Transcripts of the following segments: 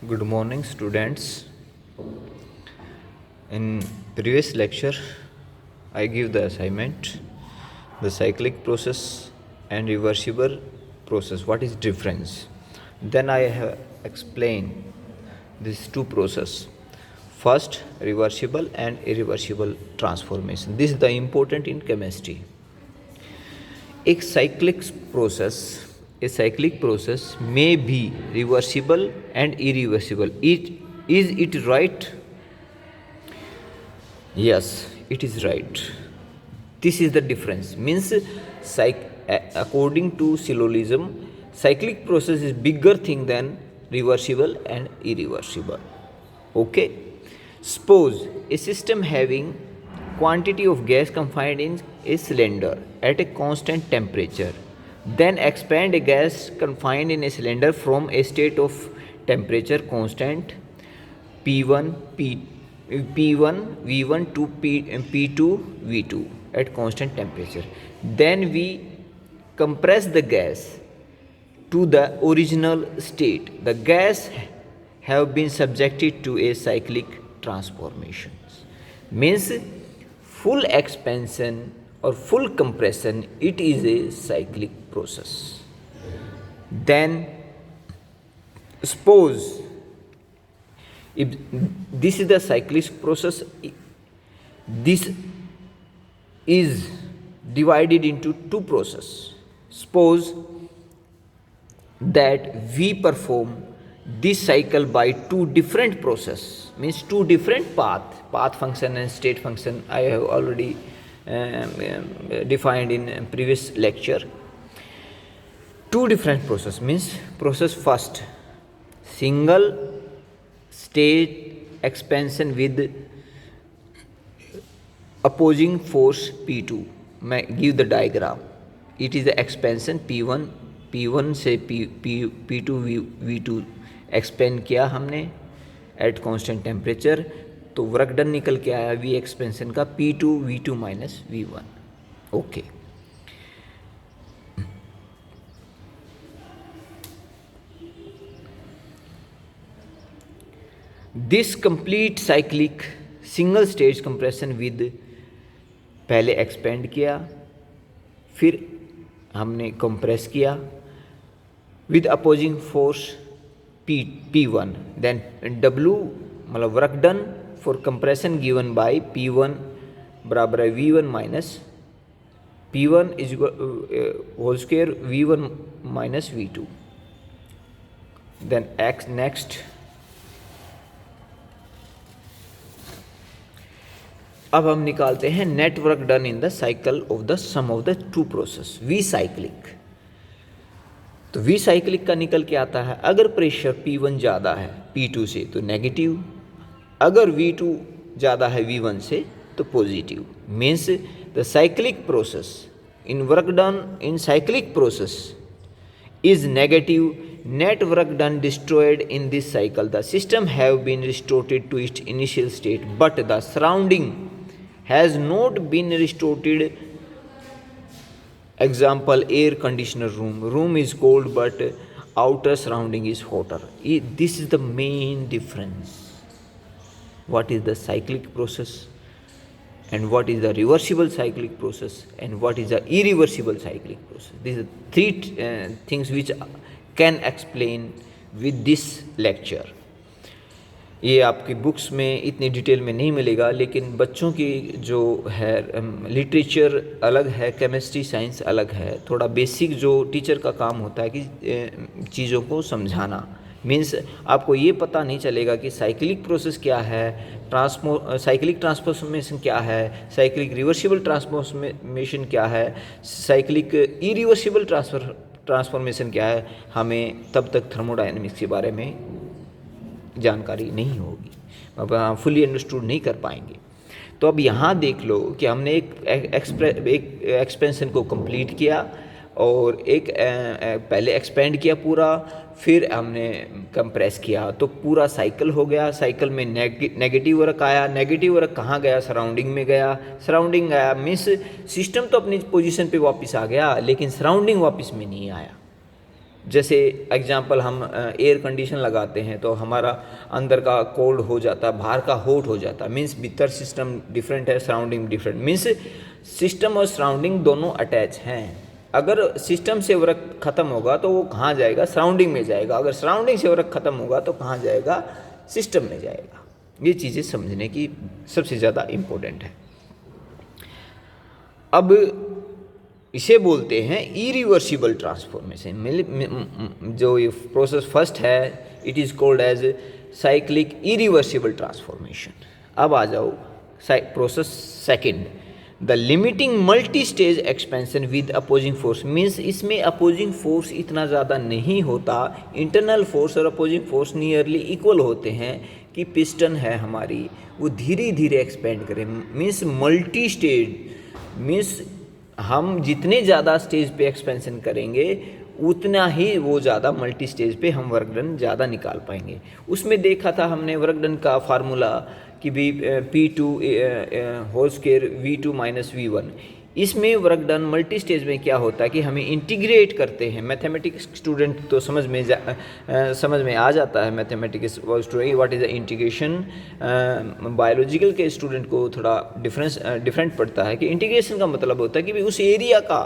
Good morning, students. In previous lecture, I give the assignment, the cyclic process and reversible process. What is difference? Then I have explained these two process. First, reversible and irreversible transformation. This is the important in chemistry. एक cyclic process may be reversible and irreversible. Is it right? Yes, it is right. This is the difference. Means according to syllogism, cyclic process is bigger thing than reversible and irreversible. Okay. Suppose a system having quantity of gas confined in a cylinder at a constant temperature, then expand a gas confined in a cylinder from a state of temperature constant P1 V1 to P2 V2 at constant temperature. Then we compress the gas to the original state. The gas have been subjected to a cyclic transformations. Means full expansion or full compression, it is a cyclic process. Then suppose if this is the cyclic process, this is divided into two processes. Suppose that we perform this cycle by two different process, means two different path function and state function I have already defined in previous lecture. Two different process means process first, single state expansion with opposing force P2. मैं give the diagram. It is the expansion P1 से P2 V2 expand किया हमने at constant temperature, तो work done निकल के आया V expansion का P2 V2 minus V1. Okay. This complete cyclic single stage compression with पहले एक्सपेंड किया, फिर हमने कंप्रेस किया with opposing force P1, then W मतलब work done for compression given by P1 बराबर है V1 minus P1 is whole square V1 minus V2. Then x next, अब हम निकालते हैं net work done in the cycle of the sum of the two process we cyclic. तो we cyclic का निकल के आता है, अगर प्रेशर P1 ज़्यादा है P2 से तो नेगेटिव, अगर V2 ज़्यादा है V1 से तो positive. Means the cyclic process in work done in cyclic process is negative. Net work done destroyed in this cycle. The system have been restored to its initial state but the surrounding has not been restored. Example, air conditioner room is cold but outer surrounding is hotter. This is the main difference. What is the cyclic process and what is the reversible cyclic process and what is the irreversible cyclic process. These are three things which can explain with this lecture. ये आपकी books में इतनी detail में नहीं मिलेगा, लेकिन बच्चों की जो है लिटरेचर अलग है, केमिस्ट्री साइंस अलग है. थोड़ा बेसिक जो टीचर का काम होता है कि चीज़ों को समझाना. मीन्स आपको ये पता नहीं चलेगा कि साइक्लिक प्रोसेस क्या है, साइक्लिक ट्रांसफॉर्मेशन क्या है, साइक्लिक रिवर्सिबल ट्रांसफॉर्मेशन क्या है, साइक्लिक इरिवर्सिबल ट्रांसफॉर्मेशन क्या है. हमें तब तक थर्मोडायनेमिक्स के बारे में जानकारी नहीं होगी, अब फुली अंडरस्टूड नहीं कर पाएंगे. तो अब यहाँ देख लो कि हमने एक एक्सपेंशन को कंप्लीट किया और एक पहले एक्सपेंड किया पूरा, फिर हमने कंप्रेस किया, तो पूरा साइकिल हो गया. साइकिल में नेगेटिव वर्क आया. नेगेटिव वर्क कहाँ गया? सराउंडिंग में गया. सराउंडिंग आया मीन्स सिस्टम तो अपनी पोजीशन पे वापस आ गया, लेकिन सराउंडिंग वापस में नहीं आया. जैसे एग्जांपल हम एयर कंडीशन लगाते हैं तो हमारा अंदर का कोल्ड हो जाता, बाहर का हॉट हो जाता, मीन्स भीतर सिस्टम डिफरेंट है, सराउंडिंग डिफरेंट, मीन्स सिस्टम और सराउंडिंग दोनों अटैच हैं। अगर सिस्टम से वर्क ख़त्म होगा तो वो कहाँ जाएगा, सराउंडिंग में जाएगा। अगर सराउंडिंग से वर्क ख़त्म होगा तो कहाँ जाएगा, सिस्टम में जाएगा। ये चीज़ें समझने की सबसे ज़्यादा इम्पोर्टेंट है। अब इसे बोलते हैं इरिवर्सिबल ट्रांसफॉर्मेशन। जो ये प्रोसेस फर्स्ट है it is called as cyclic irreversible transformation. अब आ जाओ process second, the limiting multi stage expansion with opposing force. Means इसमें अपोजिंग फोर्स इतना ज़्यादा नहीं होता, इंटरनल फोर्स और अपोजिंग फोर्स नियरली इक्वल होते हैं कि पिस्टन है हमारी वो धीरे धीरे एक्सपेंड करें। मीन्स मल्टी स्टेज, मीन्स हम जितने ज़्यादा स्टेज पे एक्सपेंशन करेंगे उतना ही वो ज़्यादा मल्टी स्टेज पे हम वर्क डन ज़्यादा निकाल पाएंगे। उसमें देखा था हमने वर्क डन का फार्मूला कि P2 whole square V2 minus V1। इसमें वर्क डन मल्टी स्टेज में क्या होता है कि हमें इंटीग्रेट करते हैं। मैथमेटिक्स स्टूडेंट तो समझ में आ जाता है mathematics what is the integration. Biological के स्टूडेंट को थोड़ा डिफरेंट पड़ता है कि इंटीग्रेशन का मतलब होता है कि भाई उस एरिया का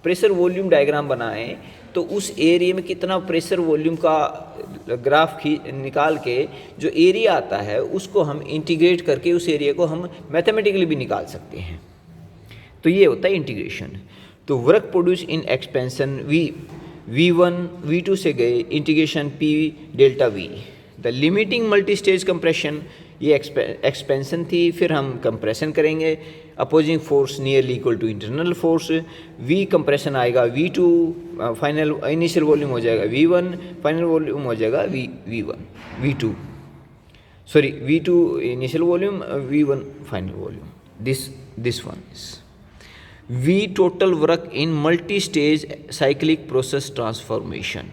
प्रेशर वॉल्यूम डायग्राम बनाएं तो उस एरिया में कितना प्रेशर वॉल्यूम का ग्राफ निकाल के जो एरिया आता है उसको हम इंटीग्रेट करके उस एरिया को हम मैथमेटिकली भी निकाल सकते हैं। तो ये होता है इंटीग्रेशन। तो work produce in expansion V1 V2 से गए integration P delta V। The limiting multi stage compression, ये एक्सपेंशन थी, फिर हम कंप्रेशन करेंगे। Opposing force nearly equal to internal force. V compression आएगा V2, फाइनल इनिशियल वॉल्यूम हो जाएगा V1, फाइनल वॉल्यूम हो जाएगा V2 sorry V2 initial volume, V1 final volume. This one is V total work in multi stage cyclic process transformation.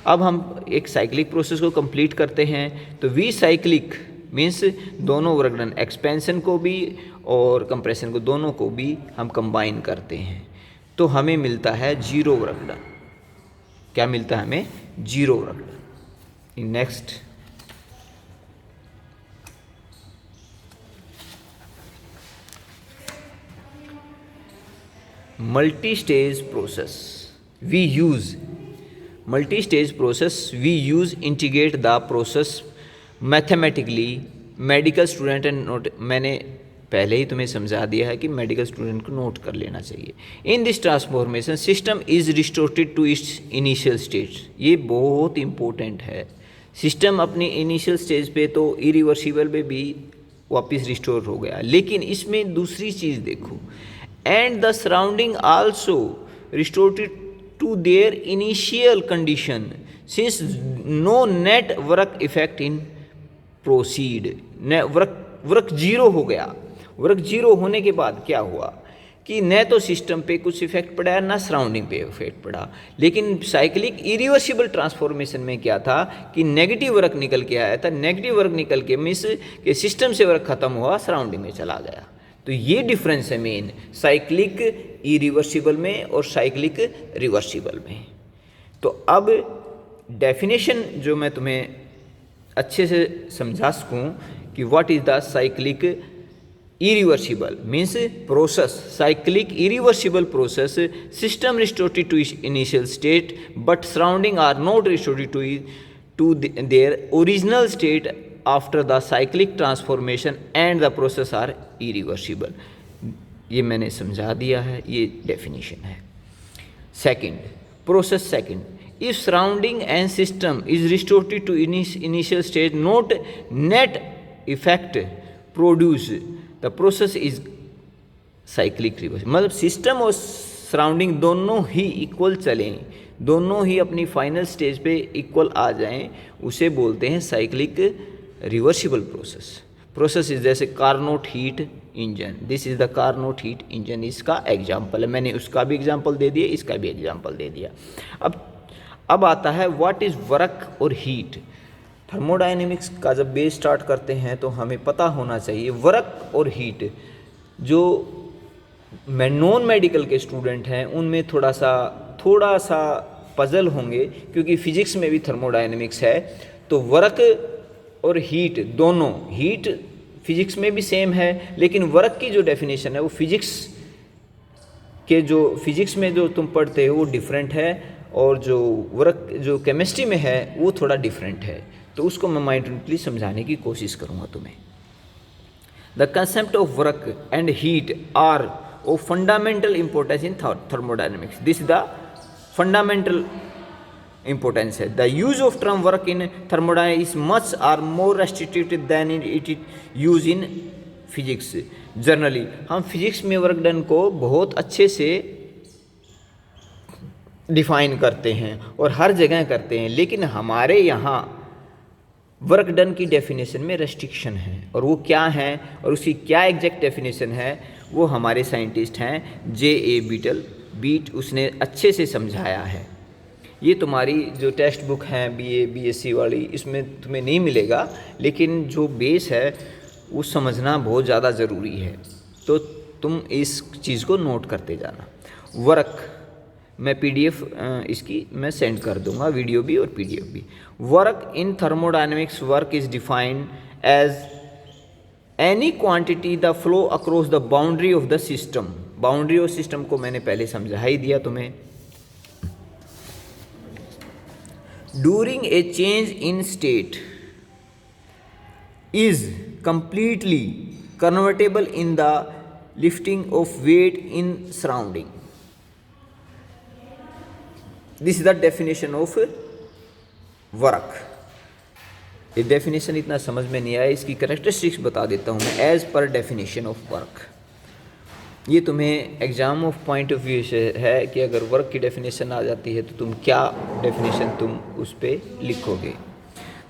अब हम एक cyclic process को complete करते हैं तो V साइक्लिक मीन्स दोनों वर्क डन, एक्सपेंशन को भी और कंप्रेशन को, दोनों को भी हम कंबाइन करते हैं तो हमें मिलता है जीरो वर्क डन। क्या मिलता है हमें? Zero work done. Next, multi-stage process we use integrate the process mathematically। Medical student and note, मैंने पहले ही तुम्हें समझा दिया है कि मेडिकल स्टूडेंट को नोट कर लेना चाहिए। In this transformation system is restored to its initial stage. ये बहुत इंपॉर्टेंट है। सिस्टम अपनी इनिशियल स्टेज पे तो इरिवर्सिबल पे भी वापस रिस्टोर हो गया, लेकिन इसमें दूसरी चीज़ देखो, and the surrounding also restored to their initial condition since no net work effect in proceed। Work zero हो गया। वर्क जीरो होने के बाद क्या हुआ कि न तो सिस्टम पे कुछ इफेक्ट पड़ा ना सराउंडिंग पे इफेक्ट पड़ा। लेकिन साइक्लिक इरिवर्सिबल ट्रांसफॉर्मेशन में क्या था कि नेगेटिव वर्क निकल के आया था। नेगेटिव वर्क निकल के मीन्स के सिस्टम से वर्क खत्म हुआ, सराउंडिंग में चला गया। तो ये डिफरेंस है मेन साइक्लिक इरिवर्सिबल में और साइक्लिक रिवर्सिबल में। तो अब डेफिनेशन जो मैं तुम्हें अच्छे से समझा सकूं कि what is the cyclic irreversible means process. Cyclic irreversible process system restored to initial state but surrounding are not restored to their original state after the cyclic transformation and the process are irreversible. ये मैंने समझा दिया है, ये definition है। Second, process second, if surrounding and system is restored to initial stage not net effect produce the process is cyclic reverse. मतलब system और surrounding दोनों ही इक्वल चलें, दोनों ही अपनी फाइनल स्टेज पे इक्वल आ जाएं, उसे बोलते हैं साइक्लिक रिवर्सिबल प्रोसेस इज जैसे Carnot heat engine. This is the Carnot heat engine, इसका एग्जाम्पल है। मैंने उसका भी एग्जाम्पल दे दिया, इसका भी एग्जाम्पल दे दिया। अब आता है व्हाट इज वर्क और हीट। थर्मोडायनेमिक्स का जब बेस स्टार्ट करते हैं तो हमें पता होना चाहिए वर्क और हीट। जो नॉन मेडिकल के स्टूडेंट हैं उनमें थोड़ा सा पजल होंगे, क्योंकि फिजिक्स में भी थर्मोडायनेमिक्स है। तो वर्क और हीट दोनों, हीट फिजिक्स में भी सेम है, लेकिन वर्क की जो डेफिनेशन है वो फिजिक्स में जो तुम पढ़ते हो वो डिफरेंट है, और जो वर्क जो केमिस्ट्री में है वो थोड़ा डिफरेंट है। तो उसको मैं माइंडफुली समझाने की कोशिश करूँगा तुम्हें। The concept of work and heat are of fundamental importance in thermodynamics. This is the fundamental importance है। The use of term work in thermodynamics is much are more restricted than it use in physics. Generally हम physics में work done को बहुत अच्छे से define करते हैं और हर जगह करते हैं, लेकिन हमारे यहाँ वर्क डन की डेफिनेशन में रेस्ट्रिक्शन है, और वो क्या है और उसकी क्या एग्जैक्ट डेफिनेशन है वो हमारे साइंटिस्ट हैं J.A. बीट, उसने अच्छे से समझाया है। ये तुम्हारी जो टेक्स्ट बुक है BA BSc वाली, इसमें तुम्हें नहीं मिलेगा, लेकिन जो बेस है वो समझना बहुत ज़्यादा ज़रूरी है। तो तुम इस चीज़ को नोट करते जाना। वर्क मैं PDF इसकी मैं सेंड कर दूंगा, वीडियो भी और PDF भी। Work in thermodynamics, work is defined as any quantity the flow across the boundary of the system. Boundary of system को मैंने पहले समझा ही दिया तुम्हें। During a change in state is completely convertible in the lifting of weight in surrounding. This is the definition of work. ये definition इतना समझ में नहीं आया, इसकी करेक्टरिस्टिक्स बता देता हूँ मैं as per definition of work. ये तुम्हें exam of point of view से है कि अगर वर्क की डेफिनेशन आ जाती है तो तुम क्या डेफिनेशन तुम उस पर लिखोगे।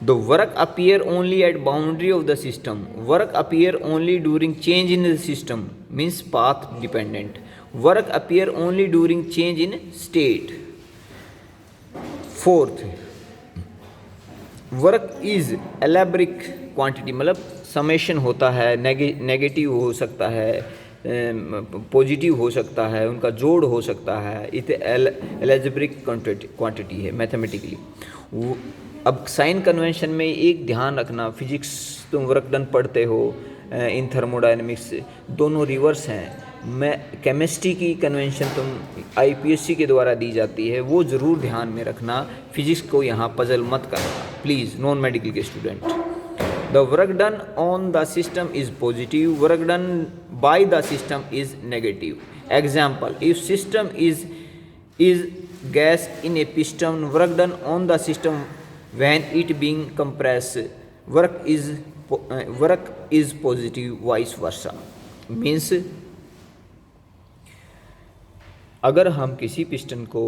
The work appear only at boundary of the system. Work appear only during change in the system means path dependent. Work appear only during change in state. Fourth, work is algebraic quantity, मतलब summation होता है, negative हो सकता है, positive हो सकता है, उनका जोड़ हो सकता है। इसे एलजेब्रिक क्वांटिटी है मैथमेटिकली। अब साइन कन्वेंशन में एक ध्यान रखना, फिजिक्स तुम वर्क डन पढ़ते हो, इन थर्मोडायनेमिक्स दोनों रिवर्स हैं। मैं केमिस्ट्री की कन्वेंशन तुम IPSC के द्वारा दी जाती है, वो ज़रूर ध्यान में रखना। फिजिक्स को यहाँ पजल मत करना प्लीज़, नॉन मेडिकल के student. The work done on the system is positive, work done by the system is negative. Example, if system is gas in a piston, work done on the system when it being compressed, work is positive, vice versa. Means अगर हम किसी piston को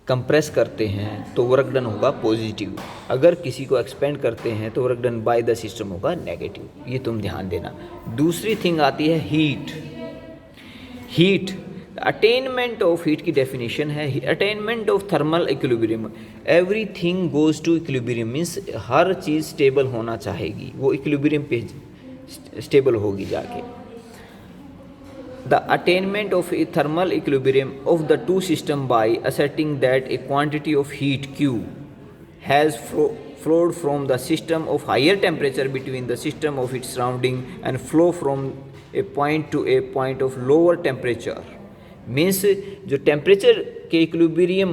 compress करते हैं तो work done होगा positive, अगर किसी को एक्सपेंड करते हैं तो work done by the system होगा नेगेटिव। ये तुम ध्यान देना। दूसरी थिंग आती है हीट। अटेनमेंट ऑफ हीट की डेफिनेशन है attainment of thermal equilibrium. Everything goes to equilibrium means हर चीज़ स्टेबल होना चाहेगी, वो इक्विलिब्रियम पे स्टेबल होगी जाके। The attainment of a thermal equilibrium of the two systems by asserting that a quantity of heat Q has flowed from the system of higher temperature between the system of its surrounding and flow from a point to a point of lower temperature means जो temperature के equilibrium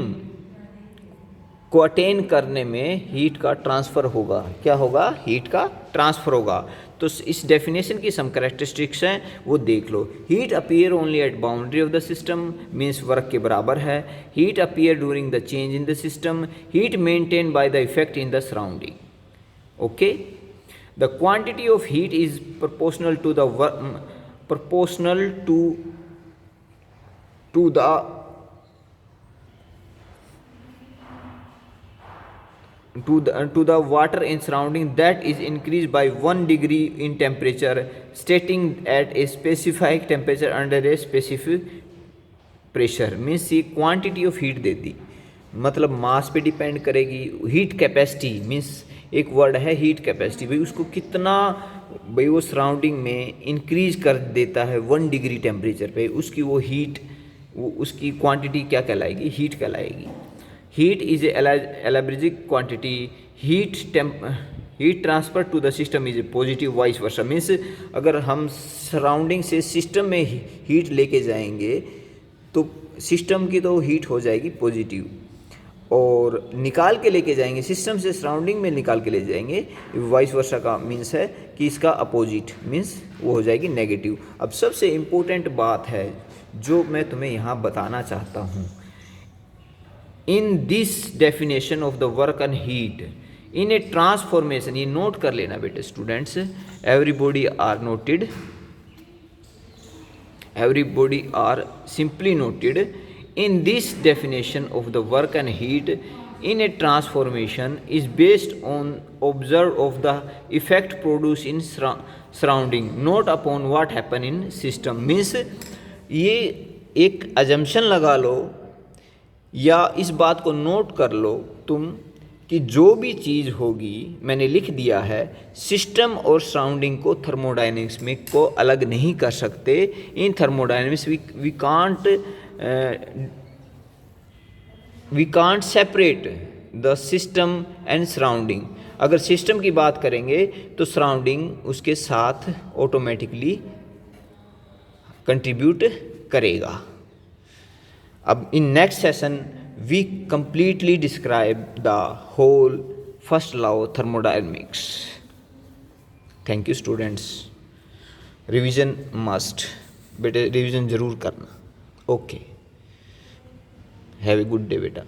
को attain करने में heat का transfer होगा। क्या होगा? Heat का ट्रांसफ़र होगा। तो इस डेफिनेशन की सम कैरेक्टरिस्टिक्स हैं वो देख लो। Heat appear only at boundary of the system means work के बराबर है। Heat appear during the change in the system, heat maintain by the effect in the surrounding. Okay, the quantity of heat is proportional to the to the water in surrounding that is increased by 1 degree in temperature stating at a specific temperature under a specific pressure means ये quantity of heat देती, मतलब मास पे depend करेगी। Heat capacity means एक word है heat capacity, भाई उसको कितना भाई वो सराउंडिंग में इंक्रीज कर देता है 1 डिग्री टेम्परेचर पे, उसकी वो हीट वो उसकी क्वांटिटी क्या कहलाएगी? हीट कहलाएगी। Heat is a elastic quantity. Heat transfer to the system is a positive, vice versa. Means अगर हम सराउंडिंग से सिस्टम में हीट लेके जाएंगे तो सिस्टम की तो हीट हो जाएगी पॉजिटिव, और निकाल के लेके जाएंगे सिस्टम से सराउंडिंग में निकाल के ले जाएंगे, वाइस वर्सा का मीन्स है कि इसका अपोजिट मीन्स वो हो जाएगी नेगेटिव। अब सबसे इम्पोर्टेंट बात है जो मैं तुम्हें यहाँ बताना चाहता हूँ, in this definition of the work and heat in a transformation, ये नोट कर लेना बेटे students, everybody are noted, everybody are simply noted. In this definition of the work and heat in a transformation is based on observe of the effect produced in surrounding, not upon what happen in system. Means ये एक assumption लगा लो या इस बात को note कर लो तुम कि जो भी चीज़ होगी, मैंने लिख दिया है, सिस्टम और सराउंडिंग को थर्मोडायनेमिक्स में को अलग नहीं कर सकते। In thermodynamics we can't separate the system and surrounding. अगर सिस्टम की बात करेंगे तो सराउंडिंग उसके साथ ऑटोमेटिकली कंट्रीब्यूट करेगा। अब in next session we completely describe the whole first law of thermodynamics. Thank you students. Revision must, बेटे रिविजन ज़रूर करना। Okay, have a good day बेटा।